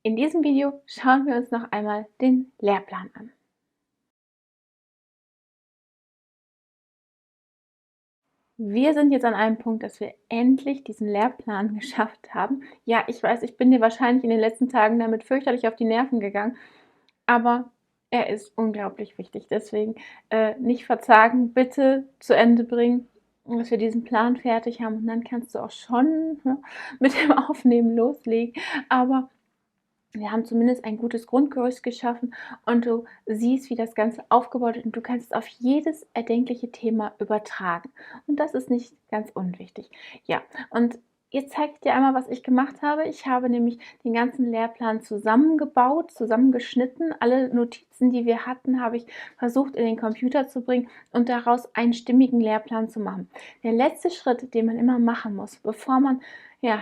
In diesem Video schauen wir uns noch einmal den Lehrplan an. Wir sind jetzt an einem Punkt, dass wir endlich diesen Lehrplan geschafft haben. Ja, ich weiß, ich bin dir wahrscheinlich in den letzten Tagen damit fürchterlich auf die Nerven gegangen, aber er ist unglaublich wichtig. Deswegen nicht verzagen, bitte zu Ende bringen, dass wir diesen Plan fertig haben und dann kannst du auch schon mit dem Aufnehmen loslegen. Aber wir haben zumindest ein gutes Grundgerüst geschaffen und du siehst, wie das Ganze aufgebaut ist und du kannst es auf jedes erdenkliche Thema übertragen. Und das ist nicht ganz unwichtig. Ja, und jetzt zeige ich dir einmal, was ich gemacht habe. Ich habe nämlich den ganzen Lehrplan zusammengebaut, zusammengeschnitten. Alle Notizen, die wir hatten, habe ich versucht in den Computer zu bringen und daraus einen stimmigen Lehrplan zu machen. Der letzte Schritt, den man immer machen muss, bevor man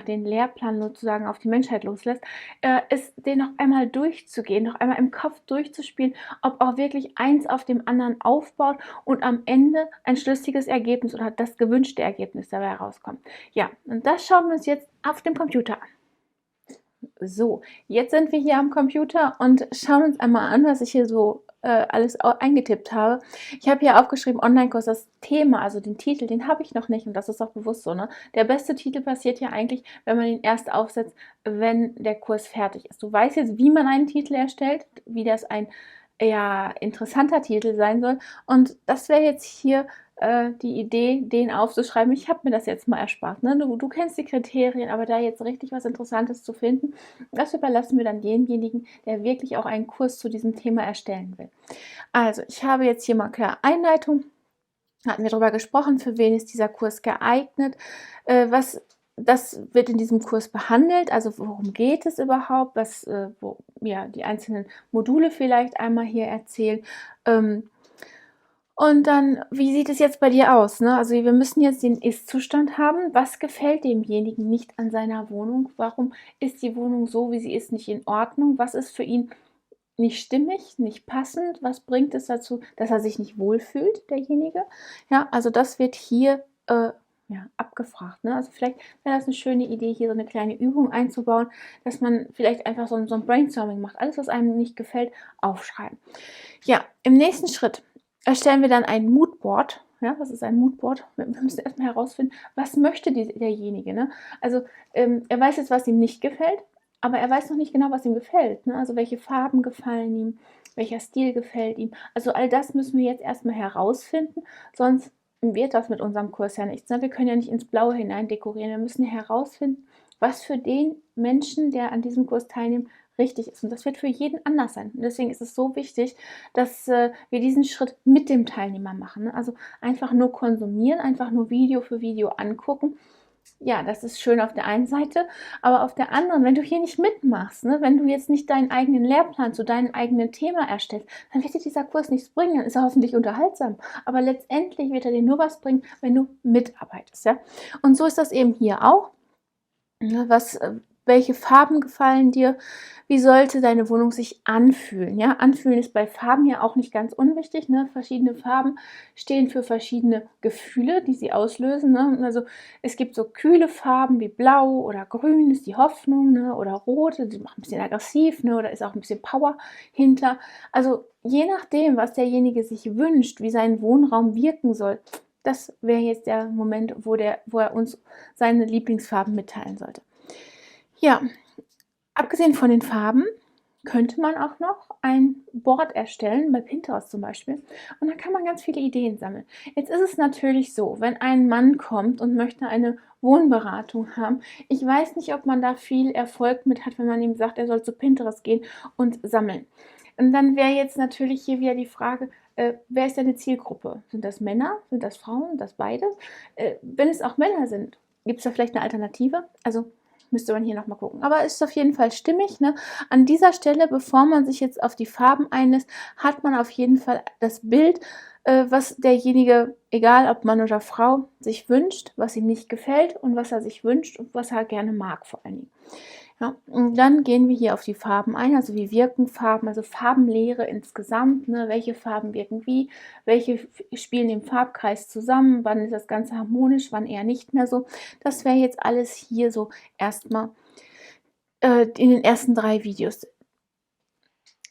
den Lehrplan sozusagen auf die Menschheit loslässt, ist, den noch einmal durchzugehen, noch einmal im Kopf durchzuspielen, ob auch wirklich eins auf dem anderen aufbaut und am Ende ein schlüssiges Ergebnis oder das gewünschte Ergebnis dabei herauskommt. Ja, und das schauen wir uns jetzt auf dem Computer an. So, jetzt sind wir hier am Computer und schauen uns einmal an, was ich hier so alles eingetippt habe. Ich habe hier aufgeschrieben, Online-Kurs, das Thema, also den Titel, den habe ich noch nicht und das ist auch bewusst so, ne? Der beste Titel passiert ja eigentlich, wenn man ihn erst aufsetzt, wenn der Kurs fertig ist. Du weißt jetzt, wie man einen Titel erstellt, wie das ein interessanter Titel sein soll und das wäre jetzt hier die Idee, den aufzuschreiben. Ich habe mir das jetzt mal erspart. Ne? Du kennst die Kriterien, aber da jetzt richtig was Interessantes zu finden, das überlassen wir dann demjenigen, der wirklich auch einen Kurs zu diesem Thema erstellen will. Also, ich habe jetzt hier mal klar Einleitung. Hatten wir darüber gesprochen, für wen ist dieser Kurs geeignet, das wird in diesem Kurs behandelt, also worum geht es überhaupt, die einzelnen Module vielleicht einmal hier erzählen. Und dann, wie sieht es jetzt bei dir aus? Ne? Also wir müssen jetzt den Ist-Zustand haben. Was gefällt demjenigen nicht an seiner Wohnung? Warum ist die Wohnung so, wie sie ist, nicht in Ordnung? Was ist für ihn nicht stimmig, nicht passend? Was bringt es dazu, dass er sich nicht wohlfühlt, derjenige? Ja, also das wird hier abgefragt. Ne? Also vielleicht wäre das eine schöne Idee, hier so eine kleine Übung einzubauen, dass man vielleicht einfach so ein Brainstorming macht. Alles, was einem nicht gefällt, aufschreiben. Ja, im nächsten Schritt erstellen wir dann ein Moodboard. Ja, was ist ein Moodboard? Wir müssen erstmal herausfinden, was möchte derjenige. Ne? Also er weiß jetzt, was ihm nicht gefällt, aber er weiß noch nicht genau, was ihm gefällt. Ne? Also welche Farben gefallen ihm, welcher Stil gefällt ihm. Also all das müssen wir jetzt erstmal herausfinden, sonst wird das mit unserem Kurs ja nichts. Ne? Wir können ja nicht ins Blaue hinein dekorieren. Wir müssen herausfinden, was für den Menschen, der an diesem Kurs teilnimmt, richtig ist. Und das wird für jeden anders sein. Und deswegen ist es so wichtig, dass wir diesen Schritt mit dem Teilnehmer machen. Ne? Also einfach nur konsumieren, einfach nur Video für Video angucken. Ja, das ist schön auf der einen Seite, aber auf der anderen, wenn du hier nicht mitmachst, ne, wenn du jetzt nicht deinen eigenen Lehrplan zu deinem eigenen Thema erstellst, dann wird dir dieser Kurs nichts bringen, dann ist er hoffentlich unterhaltsam, aber letztendlich wird er dir nur was bringen, wenn du mitarbeitest. Ja? Und so ist das eben hier auch. Welche Farben gefallen dir? Wie sollte deine Wohnung sich anfühlen? Ja, anfühlen ist bei Farben ja auch nicht ganz unwichtig. Ne? Verschiedene Farben stehen für verschiedene Gefühle, die sie auslösen. Ne? Also es gibt so kühle Farben wie Blau oder Grün ist die Hoffnung, ne? Oder Rot, die macht ein bisschen aggressiv, ne? Oder ist auch ein bisschen Power hinter. Also je nachdem, was derjenige sich wünscht, wie sein Wohnraum wirken soll, das wäre jetzt der Moment, wo er uns seine Lieblingsfarben mitteilen sollte. Ja, abgesehen von den Farben könnte man auch noch ein Board erstellen, bei Pinterest zum Beispiel. Und dann kann man ganz viele Ideen sammeln. Jetzt ist es natürlich so, wenn ein Mann kommt und möchte eine Wohnberatung haben, ich weiß nicht, ob man da viel Erfolg mit hat, wenn man ihm sagt, er soll zu Pinterest gehen und sammeln. Und dann wäre jetzt natürlich hier wieder die Frage, wer ist deine Zielgruppe? Sind das Männer? Sind das Frauen? Sind das beides? Wenn es auch Männer sind, gibt es da vielleicht eine Alternative? Also müsste man hier nochmal gucken. Aber es ist auf jeden Fall stimmig. Ne? An dieser Stelle, bevor man sich jetzt auf die Farben einlässt, hat man auf jeden Fall das Bild, was derjenige, egal ob Mann oder Frau, sich wünscht, was ihm nicht gefällt und was er sich wünscht und was er gerne mag vor allen Dingen. Ja, und dann gehen wir hier auf die Farben ein, also wie wirken Farben, also Farbenlehre insgesamt, ne? Welche Farben wirken wie, welche spielen im Farbkreis zusammen, wann ist das Ganze harmonisch, wann eher nicht mehr so. Das wäre jetzt alles hier so erstmal in den ersten 3 Videos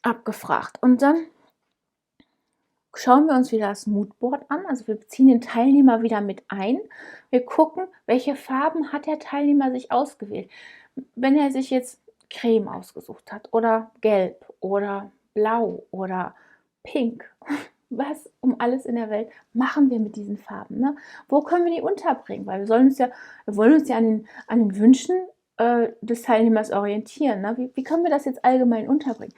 abgefragt. Und dann schauen wir uns wieder das Moodboard an. Also wir beziehen den Teilnehmer wieder mit ein. Wir gucken, welche Farben hat der Teilnehmer sich ausgewählt. Wenn er sich jetzt Creme ausgesucht hat oder Gelb oder Blau oder Pink, was um alles in der Welt machen wir mit diesen Farben? Ne? Wo können wir die unterbringen? Weil wir wollen uns ja an den Wünschen des Teilnehmers orientieren. Ne? Wie können wir das jetzt allgemein unterbringen?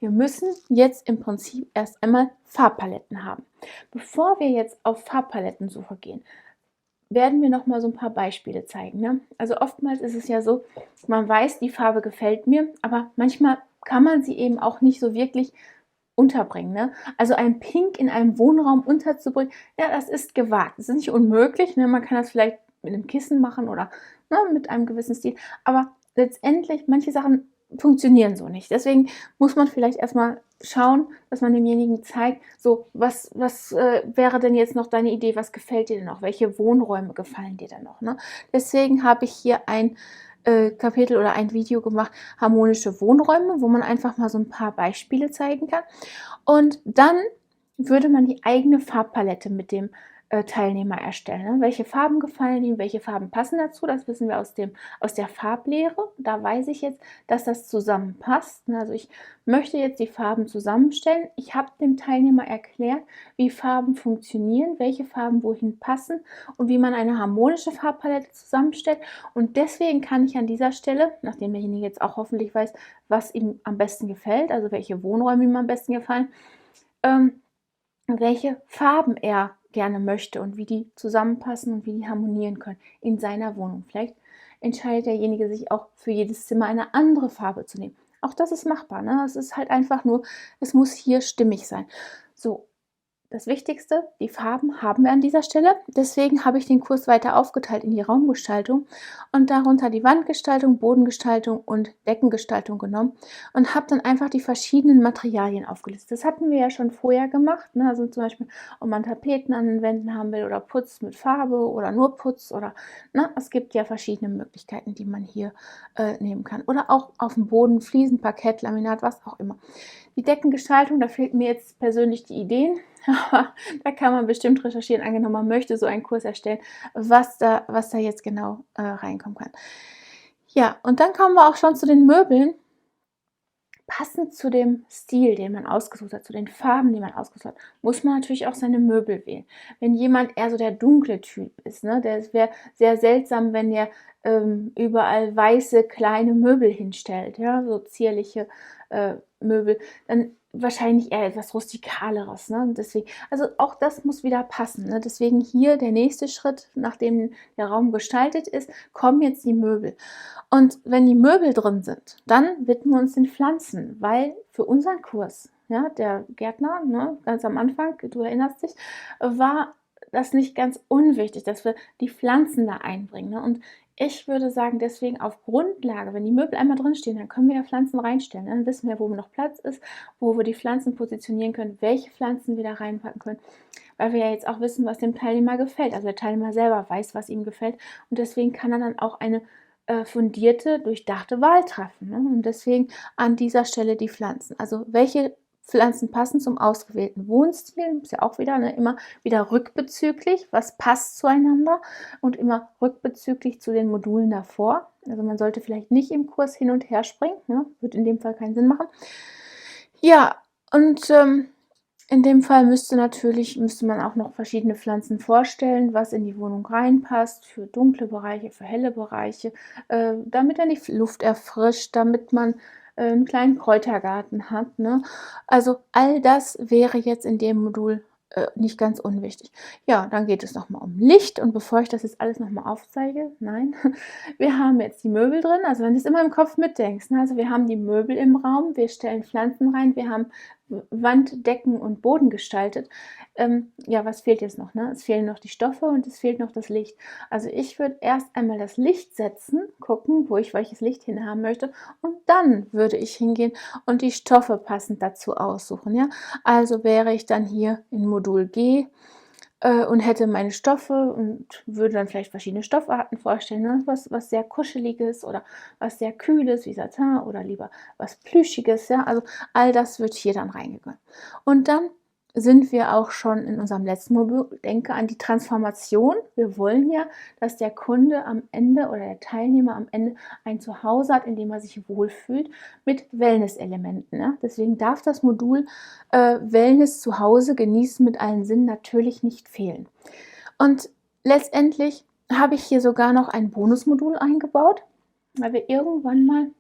Wir müssen jetzt im Prinzip erst einmal Farbpaletten haben. Bevor wir jetzt auf Farbpalettensuche gehen, werden wir noch mal so ein paar Beispiele zeigen. Ne? Also oftmals ist es ja so, man weiß, die Farbe gefällt mir, aber manchmal kann man sie eben auch nicht so wirklich unterbringen. Ne? Also ein Pink in einem Wohnraum unterzubringen, ja, das ist gewagt. Das ist nicht unmöglich. Ne? Man kann das vielleicht mit einem Kissen machen oder mit einem gewissen Stil. Aber letztendlich, manche Sachen funktionieren so nicht. Deswegen muss man vielleicht erstmal schauen, dass man demjenigen zeigt, so, was wäre denn jetzt noch deine Idee, was gefällt dir denn noch, welche Wohnräume gefallen dir denn noch. Ne? Deswegen habe ich hier ein Kapitel oder ein Video gemacht, harmonische Wohnräume, wo man einfach mal so ein paar Beispiele zeigen kann. Und dann würde man die eigene Farbpalette mit dem Teilnehmer erstellen. Ne? Welche Farben gefallen ihm, welche Farben passen dazu, das wissen wir aus der Farblehre. Da weiß ich jetzt, dass das zusammenpasst. Also ich möchte jetzt die Farben zusammenstellen. Ich habe dem Teilnehmer erklärt, wie Farben funktionieren, welche Farben wohin passen und wie man eine harmonische Farbpalette zusammenstellt. Und deswegen kann ich an dieser Stelle, nachdem derjenige jetzt auch hoffentlich weiß, was ihm am besten gefällt, also welche Wohnräume ihm am besten gefallen, welche Farben er gerne möchte und wie die zusammenpassen und wie die harmonieren können in seiner Wohnung. Vielleicht entscheidet derjenige sich auch für jedes Zimmer eine andere Farbe zu nehmen. Auch das ist machbar. Ne? Es ist halt einfach nur, es muss hier stimmig sein. So, das Wichtigste, die Farben haben wir an dieser Stelle. Deswegen habe ich den Kurs weiter aufgeteilt in die Raumgestaltung und darunter die Wandgestaltung, Bodengestaltung und Deckengestaltung genommen und habe dann einfach die verschiedenen Materialien aufgelistet. Das hatten wir ja schon vorher gemacht. Ne? Also zum Beispiel, ob man Tapeten an den Wänden haben will oder Putz mit Farbe oder nur Putz oder es gibt ja verschiedene Möglichkeiten, die man hier nehmen kann. Oder auch auf dem Boden, Fliesen, Parkett, Laminat, was auch immer. Die Deckengestaltung, da fehlt mir jetzt persönlich die Ideen, aber da kann man bestimmt recherchieren, angenommen man möchte so einen Kurs erstellen, was da jetzt genau reinkommen kann. Ja, und dann kommen wir auch schon zu den Möbeln. Passend zu dem Stil, den man ausgesucht hat, zu den Farben, die man ausgesucht hat, muss man natürlich auch seine Möbel wählen. Wenn jemand eher so der dunkle Typ ist, ne, das wäre sehr seltsam, wenn der überall weiße kleine Möbel hinstellt, ja, so zierliche Möbel, dann wahrscheinlich eher etwas rustikaleres. Ne? Und deswegen, also auch das muss wieder passen. Ne? Deswegen hier der nächste Schritt, nachdem der Raum gestaltet ist, kommen jetzt die Möbel. Und wenn die Möbel drin sind, dann widmen wir uns den Pflanzen, weil für unseren Kurs, ja, der Gärtner, ne, ganz am Anfang, du erinnerst dich, war das nicht ganz unwichtig, dass wir die Pflanzen da einbringen. Ne? Und ich würde sagen, deswegen auf Grundlage, wenn die Möbel einmal drin stehen, dann können wir ja Pflanzen reinstellen. Dann wissen wir, wo noch Platz ist, wo wir die Pflanzen positionieren können, welche Pflanzen wir da reinpacken können. Weil wir ja jetzt auch wissen, was dem Teilnehmer gefällt. Also der Teilnehmer selber weiß, was ihm gefällt. Und deswegen kann er dann auch eine fundierte, durchdachte Wahl treffen. Ne? Und deswegen an dieser Stelle die Pflanzen. Also welche Pflanzen passen zum ausgewählten Wohnstil, ist ja auch wieder, ne, immer wieder rückbezüglich, was passt zueinander und immer rückbezüglich zu den Modulen davor. Also man sollte vielleicht nicht im Kurs hin und her springen, ne? Wird in dem Fall keinen Sinn machen. Ja, und in dem Fall müsste man auch noch verschiedene Pflanzen vorstellen, was in die Wohnung reinpasst, für dunkle Bereiche, für helle Bereiche, damit dann die Luft erfrischt, damit man einen kleinen Kräutergarten hat. Ne? Also all das wäre jetzt in dem Modul nicht ganz unwichtig. Ja, dann geht es nochmal um Licht und bevor ich das jetzt alles nochmal aufzeige, nein, wir haben jetzt die Möbel drin, also wenn du es immer im Kopf mitdenkst, ne? Also wir haben die Möbel im Raum, wir stellen Pflanzen rein, wir haben Wand, Decken und Boden gestaltet. Ja, was fehlt jetzt noch? Ne? Es fehlen noch die Stoffe und es fehlt noch das Licht. Also ich würde erst einmal das Licht setzen, gucken, wo ich welches Licht hinhaben möchte und dann würde ich hingehen und die Stoffe passend dazu aussuchen. Ja? Also wäre ich dann hier in Modul G und hätte meine Stoffe und würde dann vielleicht verschiedene Stoffarten vorstellen, ne? Was sehr Kuscheliges oder was sehr Kühles wie Satin oder lieber was Plüschiges, ja? Also, all das wird hier dann reingegangen. Und dann sind wir auch schon in unserem letzten Modul. Denke an die Transformation. Wir wollen ja, dass der Kunde am Ende oder der Teilnehmer am Ende ein Zuhause hat, in dem er sich wohlfühlt mit Wellness-Elementen, ne? Deswegen darf das Modul Wellness zu Hause genießen mit allen Sinnen natürlich nicht fehlen. Und letztendlich habe ich hier sogar noch ein Bonusmodul eingebaut, weil wir irgendwann mal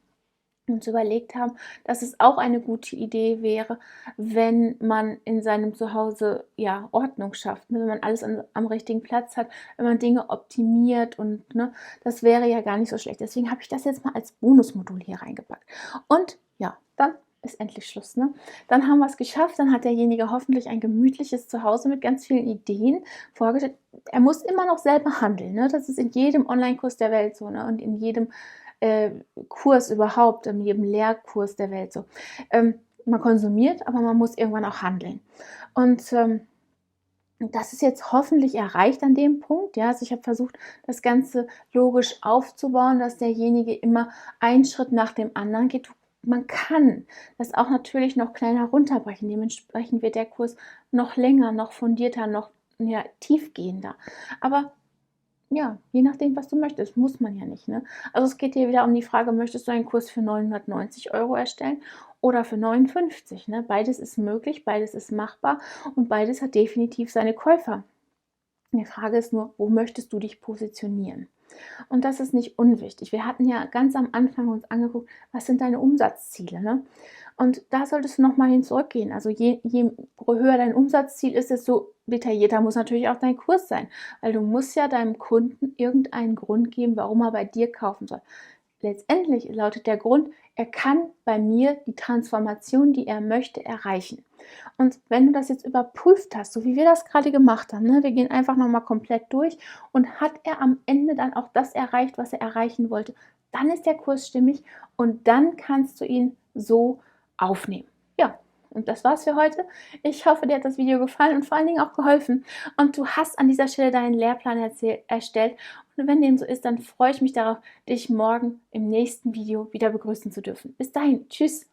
uns überlegt haben, dass es auch eine gute Idee wäre, wenn man in seinem Zuhause ja Ordnung schafft, ne? Wenn man alles am richtigen Platz hat, wenn man Dinge optimiert und ne, das wäre ja gar nicht so schlecht. Deswegen habe ich das jetzt mal als Bonusmodul hier reingepackt. Und ja, dann ist endlich Schluss. Ne? Dann haben wir es geschafft, dann hat derjenige hoffentlich ein gemütliches Zuhause mit ganz vielen Ideen vorgestellt. Er muss immer noch selber handeln. Ne? Das ist in jedem Online-Kurs der Welt so, ne? Und in jedem Kurs überhaupt, in jedem Lehrkurs der Welt so. Man konsumiert, aber man muss irgendwann auch handeln. Und das ist jetzt hoffentlich erreicht an dem Punkt. Ja, also ich habe versucht, das Ganze logisch aufzubauen, dass derjenige immer einen Schritt nach dem anderen geht. Man kann das auch natürlich noch kleiner runterbrechen. Dementsprechend wird der Kurs noch länger, noch fundierter, noch ja, tiefgehender. Aber ja, je nachdem, was du möchtest, muss man ja nicht. Ne? Also es geht hier wieder um die Frage, möchtest du einen Kurs für 990 € erstellen oder für 59? Ne? Beides ist möglich, beides ist machbar und beides hat definitiv seine Käufer. Die Frage ist nur, wo möchtest du dich positionieren? Und das ist nicht unwichtig. Wir hatten ja ganz am Anfang uns angeguckt, was sind deine Umsatzziele, ne? Und da solltest du nochmal hin zurückgehen. Also je höher dein Umsatzziel ist, desto detaillierter muss natürlich auch dein Kurs sein. Weil du musst ja deinem Kunden irgendeinen Grund geben, warum er bei dir kaufen soll. Letztendlich lautet der Grund, er kann bei mir die Transformation, die er möchte, erreichen. Und wenn du das jetzt überprüft hast, so wie wir das gerade gemacht haben, ne, wir gehen einfach nochmal komplett durch und hat er am Ende dann auch das erreicht, was er erreichen wollte, dann ist der Kurs stimmig und dann kannst du ihn so aufnehmen. Ja, und das war's für heute. Ich hoffe, dir hat das Video gefallen und vor allen Dingen auch geholfen und du hast an dieser Stelle deinen Lehrplan erstellt. Und wenn dem so ist, dann freue ich mich darauf, dich morgen im nächsten Video wieder begrüßen zu dürfen. Bis dahin, tschüss!